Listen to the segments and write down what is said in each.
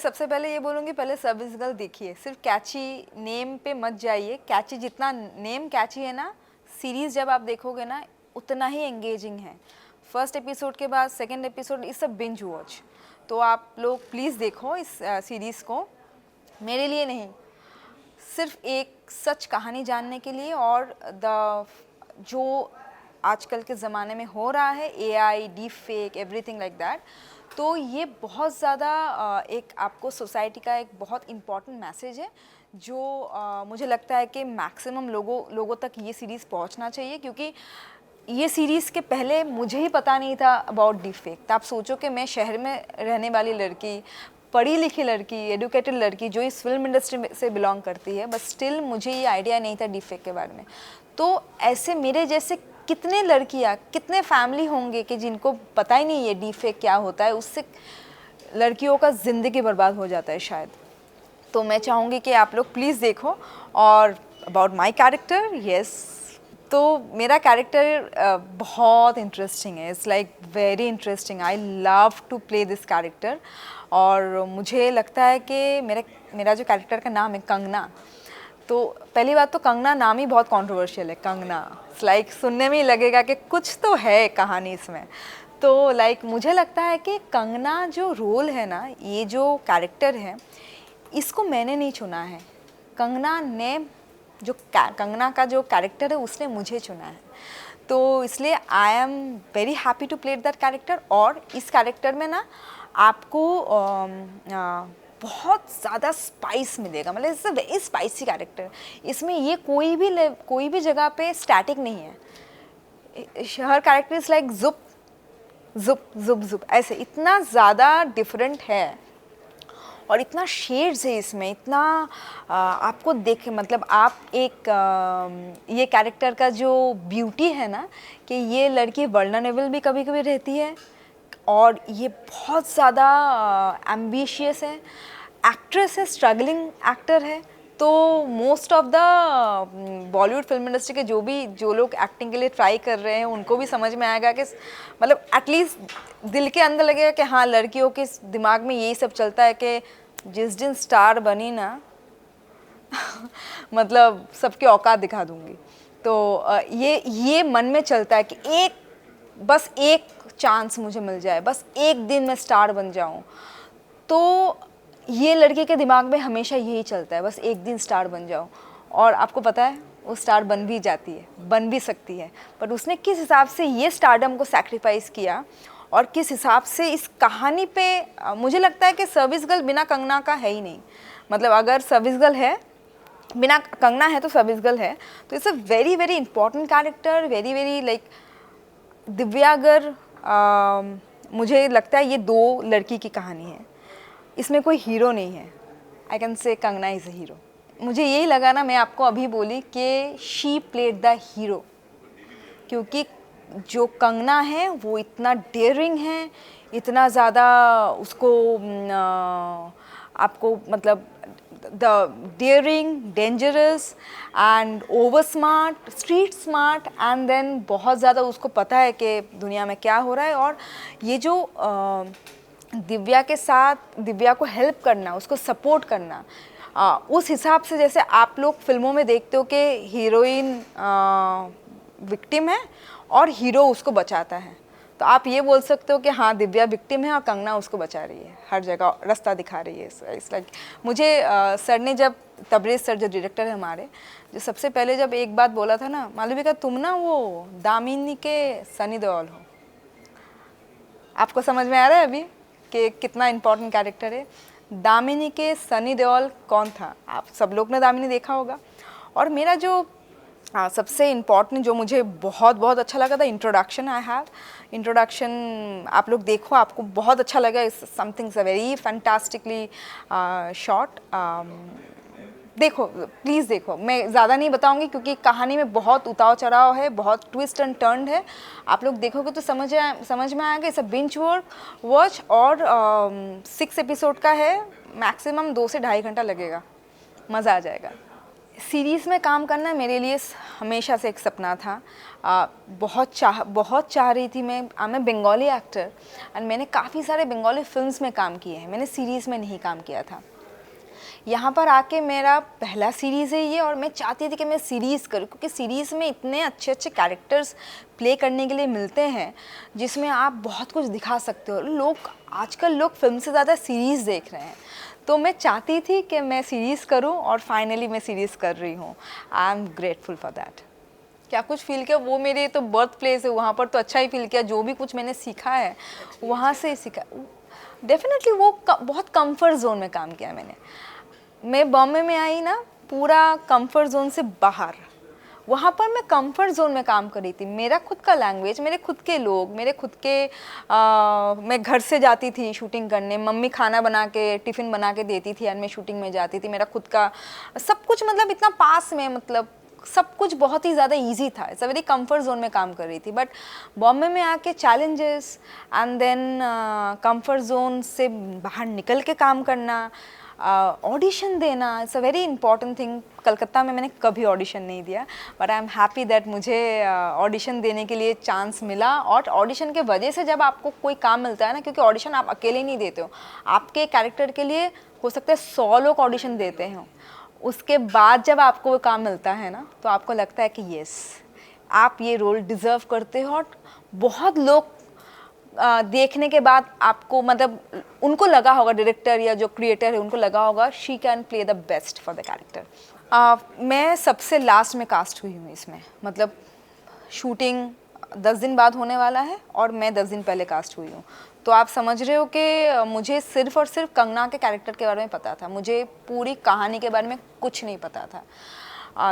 सबसे पहले ये बोलूँगी, पहले सर्विस गर्ल देखिए, सिर्फ कैची नेम पे मत जाइए। कैची जितना नेम कैची है ना, सीरीज़ जब आप देखोगे ना उतना ही एंगेजिंग है। फर्स्ट एपिसोड के बाद सेकंड एपिसोड इस सब बिंज वॉच, तो आप लोग प्लीज़ देखो इस सीरीज़ को। मेरे लिए नहीं, सिर्फ एक सच कहानी जानने के लिए, और जो आजकल के ज़माने में हो रहा है, AI, deep fake, everything like that, तो ये बहुत ज़्यादा एक आपको सोसाइटी का एक बहुत इम्पॉर्टेंट मैसेज है, जो मुझे लगता है कि मैक्सिमम लोगों तक ये सीरीज़ पहुंचना चाहिए। क्योंकि ये सीरीज़ के पहले मुझे ही पता नहीं था अबाउट डीप फेक। तो आप सोचो कि मैं शहर में रहने वाली लड़की, पढ़ी लिखी लड़की, एडुकेटेड लड़की, जो इस फिल्म इंडस्ट्री से बिलोंग करती है, बट स्टिल मुझे ये आइडिया नहीं था डीप फेक के बारे में। तो ऐसे मेरे जैसे कितने लड़कियां, कितने फैमिली होंगे कि जिनको पता ही नहीं है डीप फेक क्या होता है, उससे लड़कियों का ज़िंदगी बर्बाद हो जाता है शायद। तो मैं चाहूँगी कि आप लोग प्लीज़ देखो। और अबाउट माई कैरेक्टर, यस, तो मेरा कैरेक्टर बहुत इंटरेस्टिंग है। It's like very interesting. I love to play this character. और मुझे लगता है कि मेरा जो कैरेक्टर का नाम है कंगना, तो पहली बात तो कंगना नाम ही बहुत कंट्रोवर्शियल है। कंगना लाइक सुनने में ही लगेगा कि कुछ तो है कहानी इसमें। तो लाइक मुझे लगता है कि कंगना जो रोल है ना, ये जो कैरेक्टर है, इसको मैंने नहीं चुना है। कंगना का जो कैरेक्टर है उसने मुझे चुना है। तो इसलिए I am very happy to play that character. और इस कैरेक्टर में ना आपको बहुत ज़्यादा स्पाइस मिलेगा। मतलब it's a very spicy character. इसमें ये कोई भी जगह पे स्टैटिक नहीं है। हर कैरेक्टर इज़ लाइक जुप जुप जुप जुप, ऐसे इतना ज़्यादा डिफरेंट है और इतना शेड्स है इसमें, इतना आपको देख, मतलब आप ये कैरेक्टर का जो ब्यूटी है ना, कि ये लड़की वल्नरेबल भी कभी कभी रहती है और ये बहुत ज़्यादा एम्बिशियस है, एक्ट्रेस है, स्ट्रगलिंग एक्टर है। तो most of the Bollywood film industry के जो लोग एक्टिंग के लिए ट्राई कर रहे हैं, उनको भी समझ में आएगा कि मतलब एटलीस्ट दिल के अंदर लगेगा कि हाँ, लड़कियों के दिमाग में यही सब चलता है कि जिस दिन स्टार बनी ना मतलब सबके औकात दिखा दूंगी। तो ये मन में चलता है कि बस एक चांस मुझे मिल जाए, बस एक दिन मैं स्टार बन जाऊं। तो ये लड़के के दिमाग में हमेशा यही चलता है, बस एक दिन स्टार बन जाओ। और आपको पता है वो स्टार बन भी जाती है, बन भी सकती है, पर उसने किस हिसाब से ये स्टारडम को सैक्रिफाइस किया और किस हिसाब से इस कहानी पे मुझे लगता है कि सर्विस गर्ल बिना कंगना का है ही नहीं। मतलब अगर सर्विस गर्ल है, बिना कंगना है तो सर्विस गर्ल है। तो it's a very very important character, very very like Divya Garg. मुझे लगता है ये दो लड़की की कहानी है, इसमें कोई हीरो नहीं है। I can say Kangana is a hero. मुझे यही लगा ना, मैं आपको अभी बोली कि शी प्लेड द हीरो, क्योंकि जो कंगना है वो इतना डेयरिंग है, इतना ज़्यादा उसको आपको मतलब the daring, dangerous and over smart, street smart, and then बहुत ज़्यादा उसको पता है कि दुनिया में क्या हो रहा है। और ये जो दिव्या के साथ दिव्या को हेल्प करना, उसको सपोर्ट करना, उस हिसाब से जैसे आप लोग फिल्मों में देखते हो कि हीरोइन विक्टिम है और हीरो उसको बचाता है, तो आप ये बोल सकते हो कि हाँ, दिव्या विक्टिम है और कंगना उसको बचा रही है, हर जगह रास्ता दिखा रही है। इट्स लाइक मुझे सर ने जब, तबरेज़ सर जो डायरेक्टर है हमारे, जो सबसे पहले जब एक बात बोला था ना, मालविका तुम ना वो दामिनी के सनी देओल हो। आपको समझ में आ रहा है अभी कि कितना इम्पोर्टेंट कैरेक्टर है। दामिनी के सनी देओल कौन था? आप सब लोग ने दामिनी देखा होगा। और मेरा जो सबसे इम्पॉर्टेंट जो मुझे बहुत बहुत अच्छा लगा था, इंट्रोडक्शन। इंट्रोडक्शन आप लोग देखो, आपको बहुत अच्छा लगा। Something very fantastically shot. देखो, प्लीज़ देखो। मैं ज़्यादा नहीं बताऊंगी क्योंकि कहानी में बहुत उतार चढ़ाव है, बहुत ट्विस्ट एंड टर्न है। आप लोग देखोगे तो समझ में आएगा। It's a binge watch. और 6 एपिसोड का है, मैक्सिमम 2 से ढाई घंटा लगेगा, मज़ा आ जाएगा। सीरीज़ में काम करना मेरे लिए हमेशा से एक सपना था। बहुत चाह रही थी मैं। I am Bengali actor and मैंने काफ़ी सारे बंगाली फिल्म्स में काम किए हैं, मैंने सीरीज़ में नहीं काम किया था। यहाँ पर आके मेरा पहला सीरीज़ है ये, और मैं चाहती थी कि मैं सीरीज़ करूँ, क्योंकि सीरीज़ में इतने अच्छे अच्छे कैरेक्टर्स प्ले करने के लिए मिलते हैं जिसमें आप बहुत कुछ दिखा सकते हो। आजकल लोग फिल्म से ज़्यादा सीरीज़ देख रहे हैं, तो मैं चाहती थी कि मैं सीरीज़ करूं, और फाइनली मैं सीरीज़ कर रही हूं। I am grateful for that. क्या कुछ फील किया, वो मेरे तो बर्थ प्लेस है, वहाँ पर तो अच्छा ही फील किया। जो भी कुछ मैंने सीखा है वहाँ से सीखा। डेफिनेटली वो बहुत कंफर्ट जोन में काम किया मैंने। मैं बॉम्बे में आई ना, पूरा कंफर्ट जोन से बाहर, वहाँ पर मैं कंफर्ट जोन में काम कर रही थी। मेरा खुद का लैंग्वेज, मेरे खुद के लोग, मेरे खुद के मैं घर से जाती थी शूटिंग करने, मम्मी खाना बना के टिफ़िन बना के देती थी और मैं शूटिंग में जाती थी। मेरा खुद का सब कुछ, मतलब इतना पास में, मतलब सब कुछ बहुत ही ज़्यादा इजी था। It's a very comfort zone में काम कर रही थी। बट बॉम्बे में आके challenges and then comfort zone से बाहर निकल के काम करना, ऑडिशन देना, it's a very important thing. Calcutta में मैंने कभी ऑडिशन नहीं दिया, but I am happy that मुझे ऑडिशन देने के लिए चांस मिला। और ऑडिशन के वजह से जब आपको कोई काम मिलता है ना, क्योंकि ऑडिशन आप अकेले नहीं देते हो, आपके कैरेक्टर के लिए हो सकता है 100 लोग ऑडिशन देते हैं। उसके बाद जब आपको वो काम मिलता है ना, तो आपको लगता है कि येस, आप ये रोल डिज़र्व करते हो। और बहुत लोग देखने के बाद आपको, मतलब उनको लगा होगा, डायरेक्टर या जो क्रिएटर है उनको लगा होगा she can play the best for the character. मैं सबसे लास्ट में कास्ट हुई हूँ इसमें। मतलब शूटिंग 10 दिन बाद होने वाला है और मैं 10 दिन पहले कास्ट हुई हूँ। तो आप समझ रहे हो कि मुझे सिर्फ और सिर्फ कंगना के कैरेक्टर के बारे में पता था, मुझे पूरी कहानी के बारे में कुछ नहीं पता था।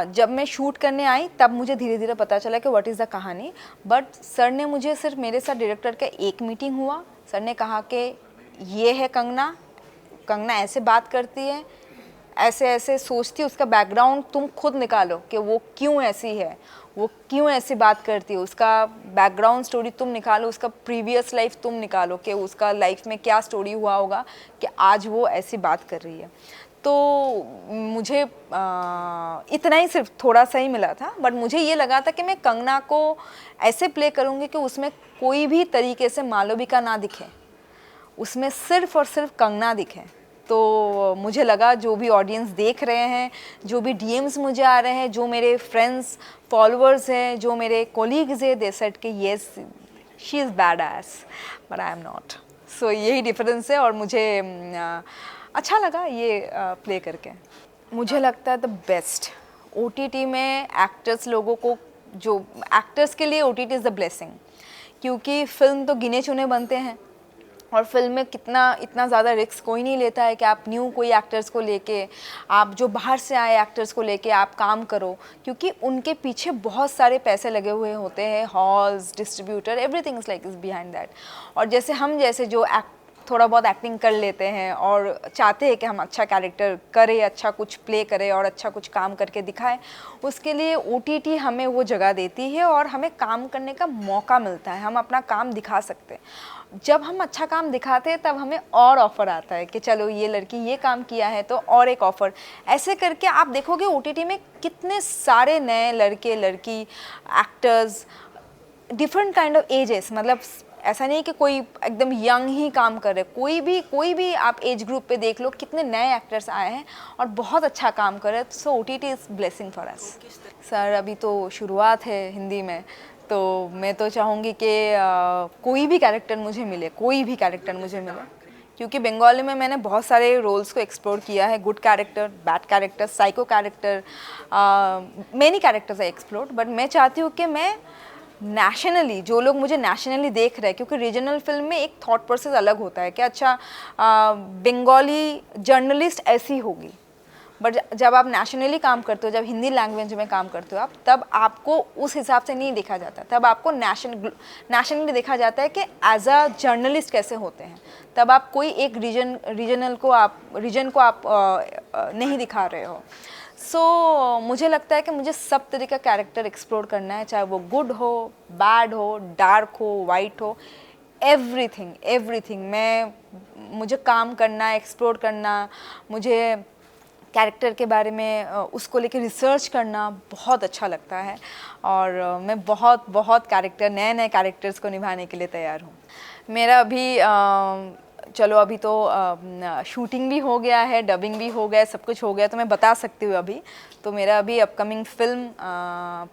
जब मैं शूट करने आई तब मुझे धीरे धीरे पता चला कि व्हाट इज़ द कहानी। बट सर ने मुझे, सिर्फ मेरे साथ डायरेक्टर का एक मीटिंग हुआ, सर ने कहा कि ये है कंगना, कंगना ऐसे बात करती है, ऐसे ऐसे सोचती है, उसका बैकग्राउंड तुम खुद निकालो कि वो क्यों ऐसी है, वो क्यों ऐसी बात करती है, उसका बैकग्राउंड स्टोरी तुम निकालो, उसका प्रीवियस लाइफ तुम निकालो कि उसका लाइफ में क्या स्टोरी हुआ होगा कि आज वो ऐसी बात कर रही है। तो मुझे इतना ही, सिर्फ थोड़ा सा ही मिला था। बट मुझे ये लगा था कि मैं कंगना को ऐसे प्ले करूँगी कि उसमें कोई भी तरीके से मालविका ना दिखे, उसमें सिर्फ और सिर्फ कंगना दिखे। तो मुझे लगा जो भी ऑडियंस देख रहे हैं, जो भी डीएम्स मुझे आ रहे हैं, जो मेरे फ्रेंड्स फॉलोअर्स हैं, जो मेरे कोलीग्स हैं, दे सेड कि yes she is badass, but I am not. So यही डिफरेंस है, और मुझे अच्छा लगा ये प्ले करके। मुझे लगता है द बेस्ट ओटीटी में एक्टर्स लोगों को, जो एक्टर्स के लिए ओटीटी इज़ द ब्लेसिंग, क्योंकि फिल्म तो गिने चुने बनते हैं और फिल्म में इतना ज़्यादा रिस्क कोई नहीं लेता है कि आप न्यू कोई एक्टर्स को लेके, आप जो बाहर से आए एक्टर्स को लेके आप काम करो, क्योंकि उनके पीछे बहुत सारे पैसे लगे हुए होते हैं, halls, distributor, everything is like is behind that. और जैसे हम जैसे जो थोड़ा बहुत एक्टिंग कर लेते हैं और चाहते हैं कि हम अच्छा कैरेक्टर करें, अच्छा कुछ प्ले करें और अच्छा कुछ काम करके दिखाएं, उसके लिए ओटीटी हमें वो जगह देती है और हमें काम करने का मौका मिलता है, हम अपना काम दिखा सकते हैं। जब हम अच्छा काम दिखाते हैं तब हमें और ऑफ़र आता है कि चलो ये लड़की ये काम किया है तो और एक ऑफ़र। ऐसे करके आप देखोगे ओटीटी में कितने सारे नए लड़के लड़की actors, different kind of ages, मतलब ऐसा नहीं कि कोई एकदम यंग ही काम कर रहे, कोई भी आप एज ग्रुप पे देख लो, कितने नए एक्टर्स आए हैं और बहुत अच्छा काम कर रहे हैं। So OTT is blessing for us. Sir अभी तो शुरुआत है हिंदी में, तो मैं तो चाहूँगी कि कोई भी कैरेक्टर मुझे मिले, कोई भी कैरेक्टर मुझे मिले, क्योंकि बंगाली में मैंने बहुत सारे रोल्स को एक्सप्लोर किया है, good character, bad character, psycho character, many characters I explored. But मैं चाहती हूँ कि मैं नेशनली, जो लोग मुझे नेशनली देख रहे हैं, क्योंकि रीजनल फिल्म में एक थॉट प्रोसेस अलग होता है कि अच्छा बंगाली जर्नलिस्ट ऐसी होगी, बट जब आप नेशनली काम करते हो, जब हिंदी लैंग्वेज में काम करते हो आप, तब आपको उस हिसाब से नहीं देखा जाता, तब आपको नेशनली देखा जाता है कि एज अ जर्नलिस्ट कैसे होते हैं। तब आप कोई एक रीजन को आप नहीं दिखा रहे हो। सो मुझे लगता है कि मुझे सब तरह का कैरेक्टर एक्सप्लोर करना है, चाहे वो गुड हो, बैड हो, डार्क हो, वाइट हो, एवरीथिंग। मुझे काम करना, एक्सप्लोर करना, मुझे कैरेक्टर के बारे में उसको लेके रिसर्च करना बहुत अच्छा लगता है। और मैं बहुत बहुत कैरेक्टर, नए नए कैरेक्टर्स को निभाने के लिए तैयार हूँ। मेरा अभी चलो अभी तो शूटिंग भी हो गया है, डबिंग भी हो गया है, सब कुछ हो गया, तो मैं बता सकती हूँ अभी। तो मेरा अभी upcoming film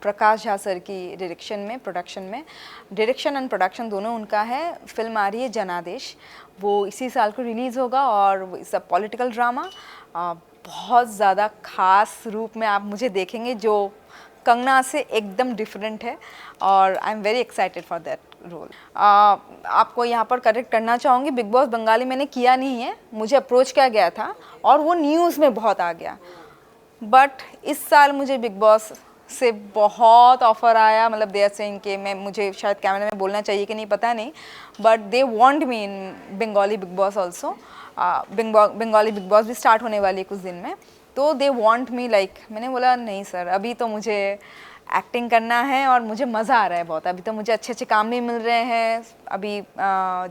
Prakash Jha sir की प्रोडक्शन एंड प्रोडक्शन दोनों उनका है। फिल्म आ रही है जनादेश, वो इसी साल को रिलीज़ होगा और इट्स अ पॉलिटिकल ड्रामा। बहुत ज़्यादा ख़ास रूप में आप मुझे देखेंगे जो कंगना से एकदम डिफरेंट है, और I am very excited for that role. आपको यहाँ पर करेक्ट करना चाहूँगी, बिग बॉस बंगाली मैंने किया नहीं है, मुझे अप्रोच किया गया था और वो न्यूज़ में बहुत आ गया। बट इस साल मुझे बिग बॉस से बहुत ऑफ़र आया, मतलब दे आर सेइंग कि मुझे शायद कैमरे में बोलना चाहिए कि नहीं पता नहीं, but they want me in Bengali big boss also. Bengali big boss भी स्टार्ट होने वाली है कुछ दिन में, तो दे वांट मी लाइक। मैंने बोला नहीं सर, अभी तो मुझे एक्टिंग करना है और मुझे मज़ा आ रहा है बहुत। अभी तो मुझे अच्छे अच्छे काम भी मिल रहे हैं। अभी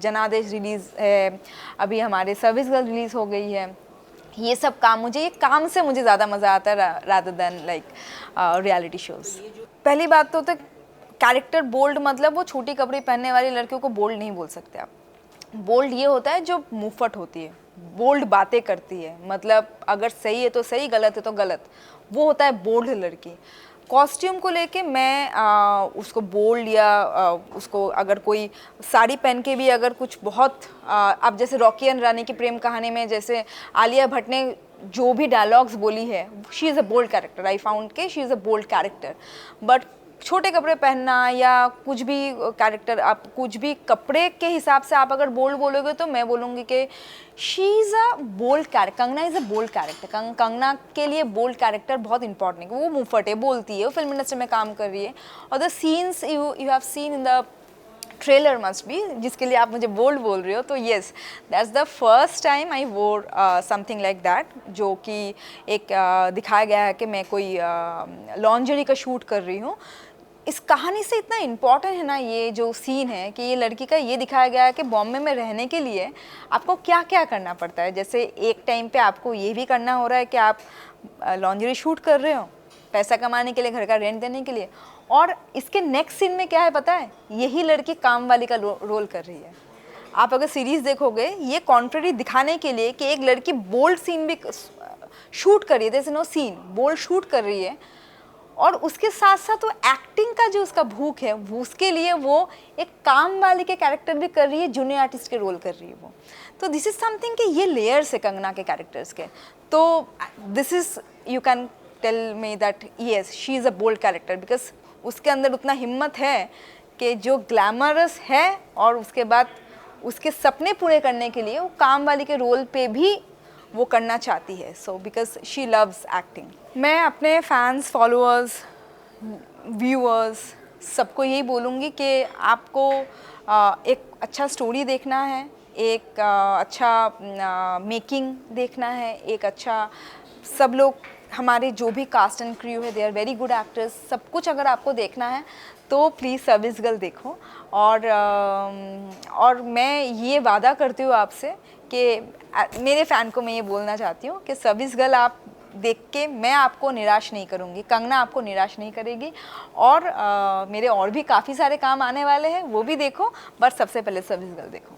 जनादेश रिलीज़ है, अभी हमारे सर्विस गर्ल रिलीज़ हो गई है। ये सब काम, ये काम से मुझे ज़्यादा मज़ा आता है rather than like reality shows. पहली बात तो कैरेक्टर बोल्ड, मतलब वो छोटी कपड़े पहनने वाली लड़कियों को बोल्ड नहीं बोल सकते आप। बोल्ड ये होता है जो मुफट होती है, बोल्ड बातें करती है, मतलब अगर सही है तो सही, गलत है तो गलत, वो होता है बोल्ड लड़की। कॉस्ट्यूम को लेके मैं उसको बोल्ड या उसको अगर कोई साड़ी पहन के भी अगर कुछ बहुत अब जैसे रॉकी एंड रानी की प्रेम कहानी में जैसे आलिया भट्ट ने जो भी डायलॉग्स बोली है, she is a bold character. I found के she is a bold character. But छोटे कपड़े पहनना या कुछ भी कैरेक्टर, आप कुछ भी कपड़े के हिसाब से आप अगर बोल्ड बोलोगे तो मैं बोलूँगी कि she is a bold character. Kangana is a bold character. Kangana के लिए बोल्ड कैरेक्टर बहुत इंपॉर्टेंट है। वो मुंहफट है, बोलती है, वो फिल्म इंडस्ट्री में काम कर रही है, और the scenes you have seen in the trailer must be, जिसके लिए आप मुझे बोल्ड बोल रहे हो, तो yes, that's the first time I वोर समथिंग लाइक दैट, जो कि एक दिखाया गया है कि मैं कोई लॉन्जरी का शूट कर रही हूँ। इस कहानी से इतना इम्पॉर्टेंट है ना ये जो सीन है, कि ये लड़की का ये दिखाया गया है कि बॉम्बे में रहने के लिए आपको क्या क्या करना पड़ता है। जैसे एक टाइम पे आपको ये भी करना हो रहा है कि आप लॉन्जरी शूट कर रहे हो पैसा कमाने के लिए, घर का रेंट देने के लिए, और इसके नेक्स्ट सीन में क्या है पता है, यही लड़की काम वाली का रोल कर रही है। आप अगर सीरीज़ देखोगे, ये कॉन्ट्ररी दिखाने के लिए कि एक लड़की बोल्ड सीन भी शूट कर रही है, जैसे नो सीन बोल्ड शूट कर रही है, और उसके साथ साथ वो एक्टिंग का जो उसका भूख है, वो उसके लिए वो एक काम वाली के कैरेक्टर भी कर रही है, जूनियर आर्टिस्ट के रोल कर रही है वो। तो दिस इज़ समथिंग कि ये लेयर्स है कंगना के कैरेक्टर्स के। तो this is, you can tell me that yes, she is a bold character, because उसके अंदर उतना हिम्मत है कि जो ग्लैमरस है और उसके बाद उसके सपने पूरे करने के लिए वो काम वाली के रोल पे भी वो करना चाहती है। So because she loves acting. मैं अपने फैंस, फॉलोअर्स, व्यूअर्स सबको यही बोलूँगी कि आपको एक अच्छा स्टोरी देखना है, एक अच्छा मेकिंग देखना है, एक अच्छा, सब लोग हमारे जो भी कास्ट एंड क्रू है, they are very good actors, सब कुछ अगर आपको देखना है तो प्लीज़ सर्विस गर्ल देखो। और मैं ये वादा करती हूँ आपसे कि मेरे फ़ैन को मैं ये बोलना चाहती हूँ कि सर्विस गर्ल आप देख के मैं आपको निराश नहीं करूँगी, कंगना आपको निराश नहीं करेगी। और मेरे और भी काफ़ी सारे काम आने वाले हैं, वो भी देखो, बट सबसे पहले सर्विस गर्ल देखो।